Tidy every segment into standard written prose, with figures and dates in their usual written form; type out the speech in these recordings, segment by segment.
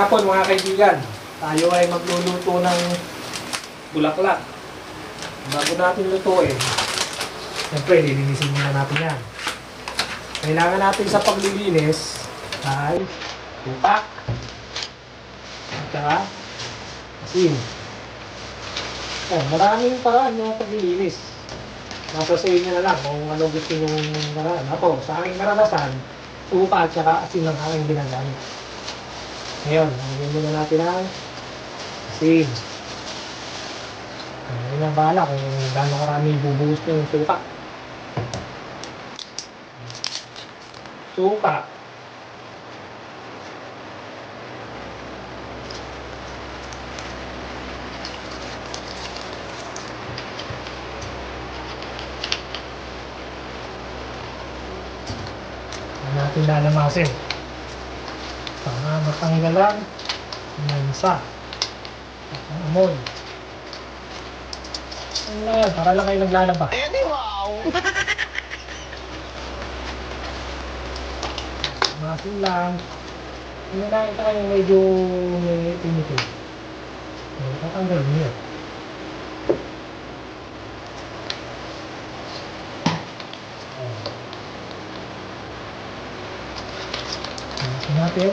hapon mga kaibigan. Tayo ay magluluto ng bulaklak. Bago natin lutuin, siyempre lilinisin muna natin yan. Kailangan natin sa paglilinis ay tupak at saka asin. Maraming paraan ng paglilinis. Nasa sa inyo na lang kung ano gusto nyo paraan. Ako, sa aking karanasan, tupa at saka asin ang aking ginagamit. Ngayon, nalagyan muna natin ang asin. Ngayon ang bahala kung gaano karami bubuhos ng suka. Suka. Natin lalamasin para matanggalan ng lansa at ng amoy. Ano na yan? Para lang kayo naglalaba. Wow! Masin lang. Kung nakita kayo medyo may tinitin, tatanggal niyo. Natin.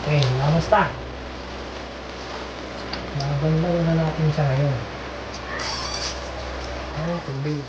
Okay, namusta? Nabanda na natin siya ngayon. Ay, tubig.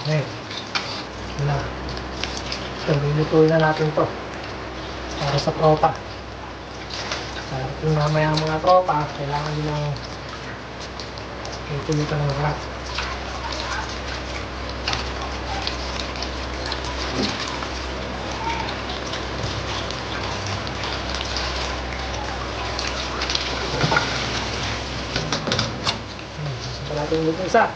Okay. Wala. So, nilutuin na natin to para sa tropa. Kung mamaya ang mga tropa, kailangan din ng ipulutan ng rat. Saan natin yung isa?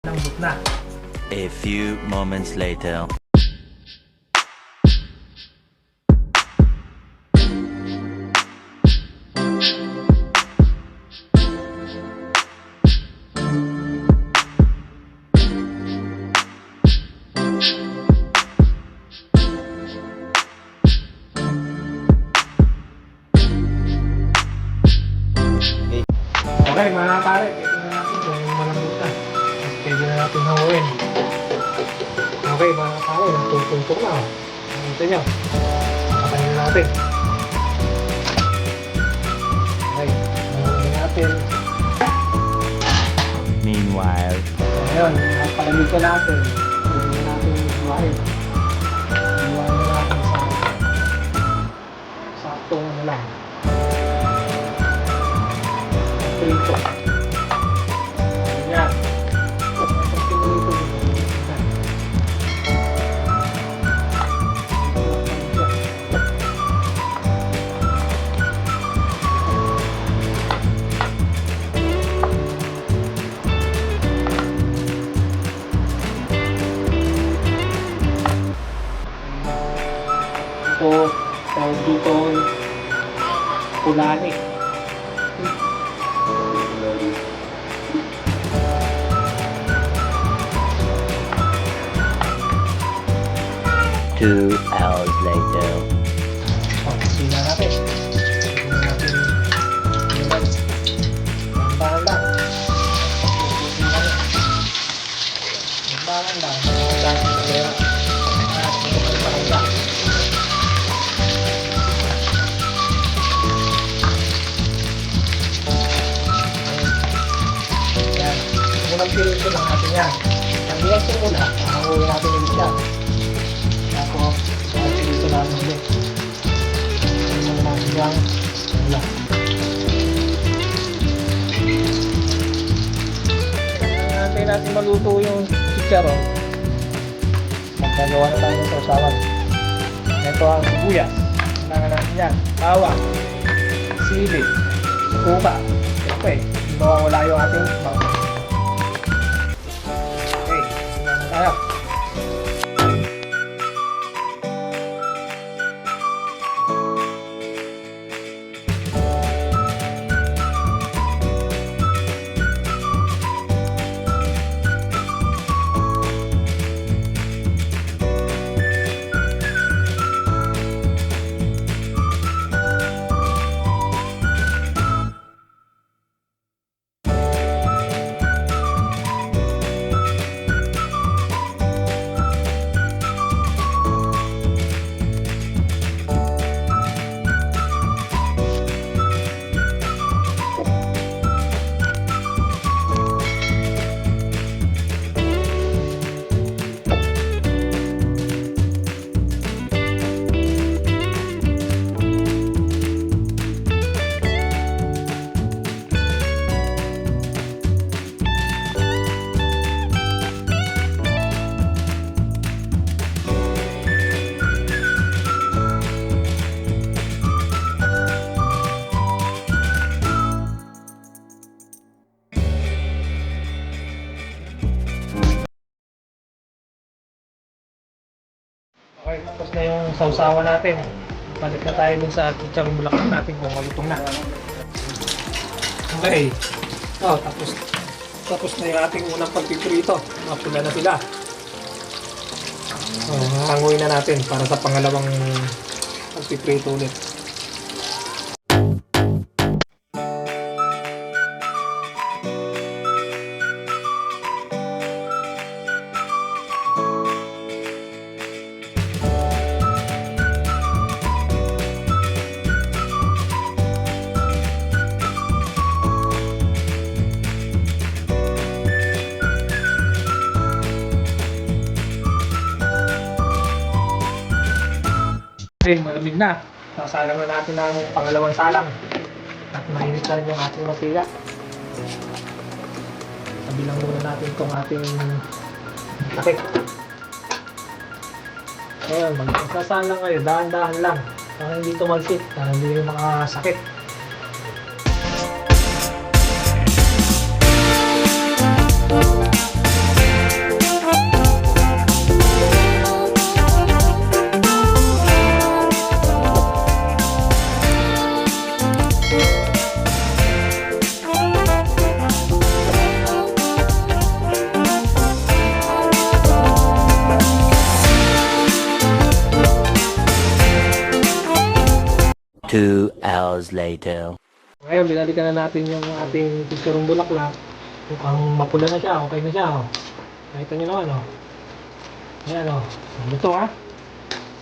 Lambot na. A few moments later. Okay mga pare, tingnan natin kung malambot na. Mas pwede na natin hanguin. Okay mga pare, nagtutuntok na. Ito nyo. Patayin natin. Okay, hanguin natin. Meanwhile. Ngayon, palamig ko natin. Pwede na natin buhayin. Buhayin na natin sa saktong ano lang. Ito. Yan. Ito, tawag dito, kulani. 2 hours later. Sila natin. Sila natin. Bahan lang. Bahan lang. Yan. Unang pirito lang natin yan. Pag-iwas ko muna, hanguin natin ulit yan. Tapos, pirito natin ulit. Hanguin natin yan. Wala. Antayin natin maluto yung chicharon. Magkagawa na tayo ng sausawan. Ito ang sibuyas. Kailangan natin yan. Bawang. Sili. Suka. Okay. Hindi mawawala yung ating bawang. Okay. Simulan na tayo. Okay, tapos na yung sausawa natin. Balik na tayo dun sa chicharon bulaklak natin kung malutong na. Okay. Oh, tapos na yung ating unang pagpiprito. Mapula na sila. Oh, hanguin na natin para sa pangalawang pagpiprito ulit. Okay, malamig na. Sasalang na natin ang pangalawang salang. At mainit na rin yung ating matila. Sabilang muna natin itong ating takip. Ngayon, magsasalang kayo. Dahan-dahan lang. Para hindi tumalsik. Para hindi kayo makasakit. 2 hours later. Ngayon, binalikan na natin yung ating picturong bulaklak. Mukhang mapula na siya, okay na siya. Oh. Nakita nyo naman, oh. Ayan, oh. Ito, ha.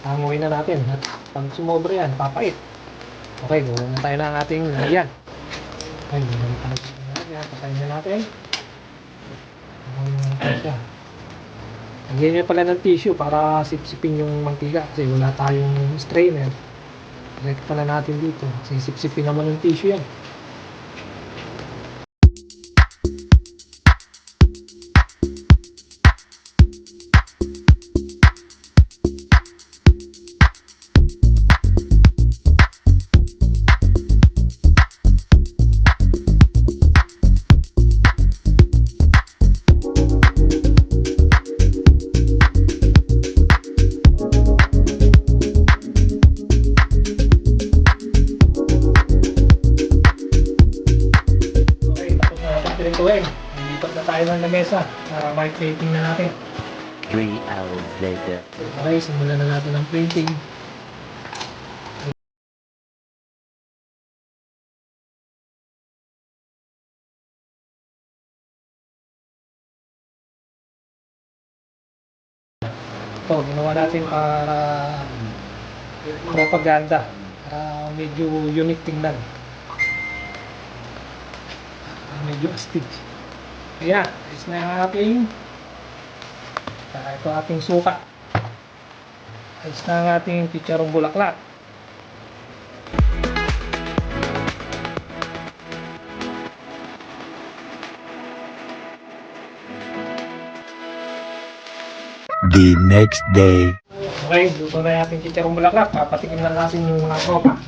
Hanguin na natin. At pag sumobra yan, papait. Okay, gawin na tayo ng ating lagyan. Okay, gawin na tayo ng lagyan. Patayin na natin. Hanguin na natin siya. Lagyan nyo pala ng tissue para sipsipin yung mantika. Kasi wala tayong strainer. Direct pala natin dito. Kasi sipsipin naman yung tissue yan. Okay, tapos na natin pinituin. Lipat na tayo ng lamesa para may plating na natin. 3 hours later. Okay, simulan na natin ang plating. Ito, ginawa natin para propaganda. Para medyo unique tingnan. Medyo astig. Ayan, ayos na yung ating ito ating suka. Ayos na ang ating chicharong bulaklak. The next day. Okay, luto na yung ating chicharong bulaklak. Papatikim na natin yung mga tropa.